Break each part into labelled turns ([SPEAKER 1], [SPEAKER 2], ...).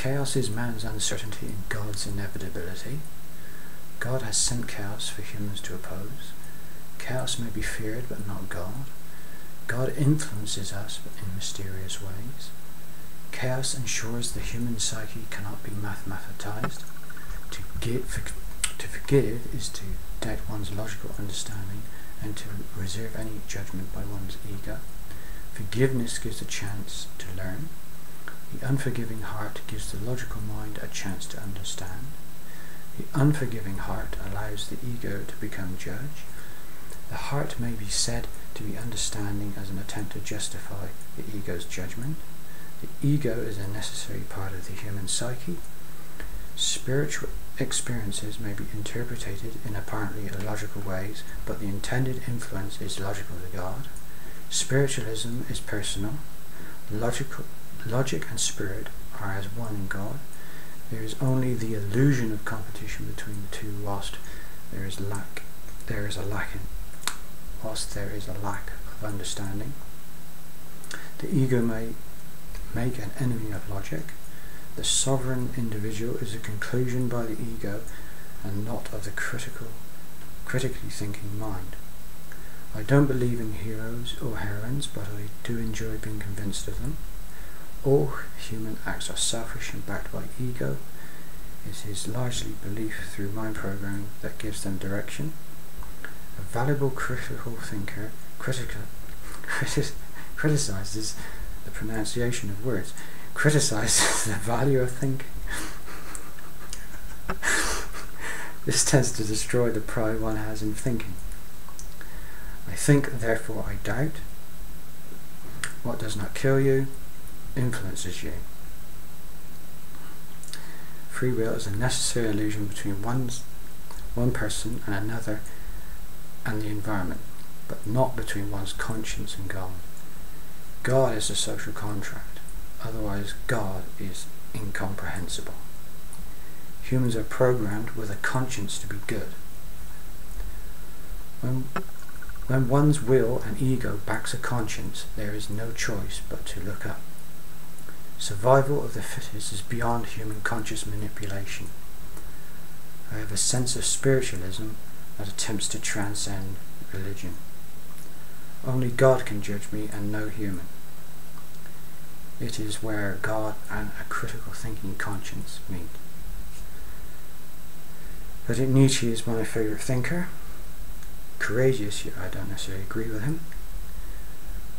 [SPEAKER 1] Chaos is man's uncertainty in God's inevitability. God has sent chaos for humans to oppose. Chaos may be feared but not God. God influences us but in mysterious ways. Chaos ensures the human psyche cannot be mathematized. To forgive is to doubt one's logical understanding and to reserve any judgment by one's ego. Forgiveness gives a chance to learn. The unforgiving heart gives the logical mind a chance to understand. The unforgiving heart allows the ego to become judge. The heart may be said to be understanding as an attempt to justify the ego's judgment. The ego is a necessary part of the human psyche. Spiritual experiences may be interpreted in apparently illogical ways, but the intended influence is logical to God. Spiritualism is personal. Logic and spirit are as one in God. There is only the illusion of competition between the two whilst there is a lack of understanding. The ego may make an enemy of logic. The sovereign individual is a conclusion by the ego and not of the critically thinking mind. I don't believe in heroes or heroines, but I do enjoy being convinced of them. All human acts are selfish and backed by ego. It is largely belief through mind programming that gives them direction. A valuable critical thinker criticizes the pronunciation of words, criticizes the value of thinking. This tends to destroy the pride one has in thinking. I think, therefore I doubt. What does not kill you influences you. Free will is a necessary illusion between one person and another and the environment, but not between one's conscience and God. God is a social contract, otherwise God is incomprehensible. Humans are programmed with a conscience to be good. When one's will and ego backs a conscience, there is no choice but to look up. Survival of the fittest is beyond human conscious manipulation. I have a sense of spiritualism that attempts to transcend religion. Only God can judge me and no human. It is where God and a critical thinking conscience meet. Friedrich Nietzsche is my favourite thinker. Courageous, yet I don't necessarily agree with him.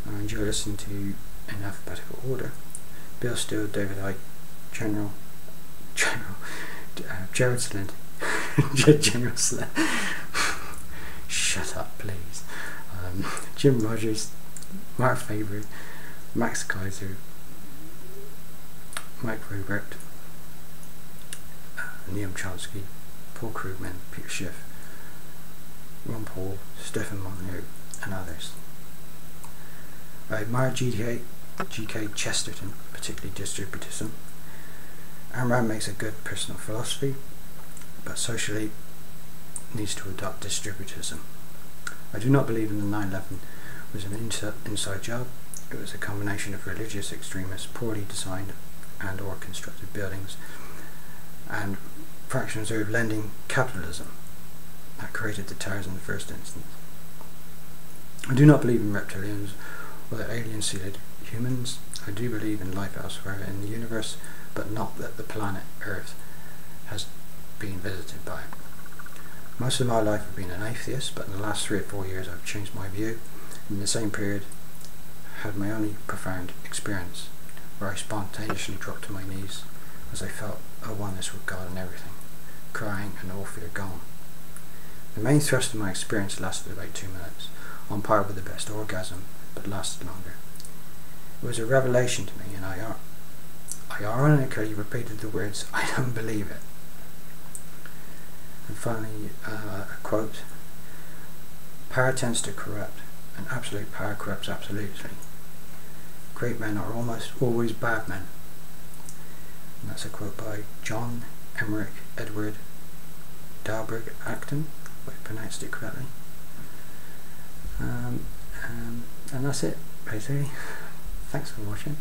[SPEAKER 1] I enjoy listening to in alphabetical order. Bill Steele, David Icke, Gerald Slint, General Slint. Shut up, please. Jim Rogers, Mark Favory, Max Kaiser, Mike Robert, Neil Chomsky, Paul Krugman, Peter Schiff, Ron Paul, Stephen Molyneux, and others. I admire G.K. Chesterton, particularly distributism. Ayn Rand makes a good personal philosophy, but socially needs to adopt distributism. I do not believe in the 9/11 was an inside job. It was a combination of religious extremists, poorly designed and or constructed buildings, and fractions of lending capitalism that created the towers in the first instance. I do not believe in reptilians or the alien seeded humans. I do believe in life elsewhere in the universe, but not that the planet Earth has been visited by it. Most of my life I've been an atheist, but in the last 3 or 4 years I've changed my view. In the same period, had my only profound experience, where I spontaneously dropped to my knees as I felt a oneness with God and everything, crying and all fear gone. The main thrust of my experience lasted about 2 minutes, on par with the best orgasm, but lasted longer. It was a revelation to me, and I ironically repeated the words, "I don't believe it." And finally, a quote: "Power tends to corrupt, and absolute power corrupts absolutely. Great men are almost always bad men." And that's a quote by John Emmerich Edward Dalberg Acton, if I pronounced it correctly. And that's it, basically. Thanks for watching.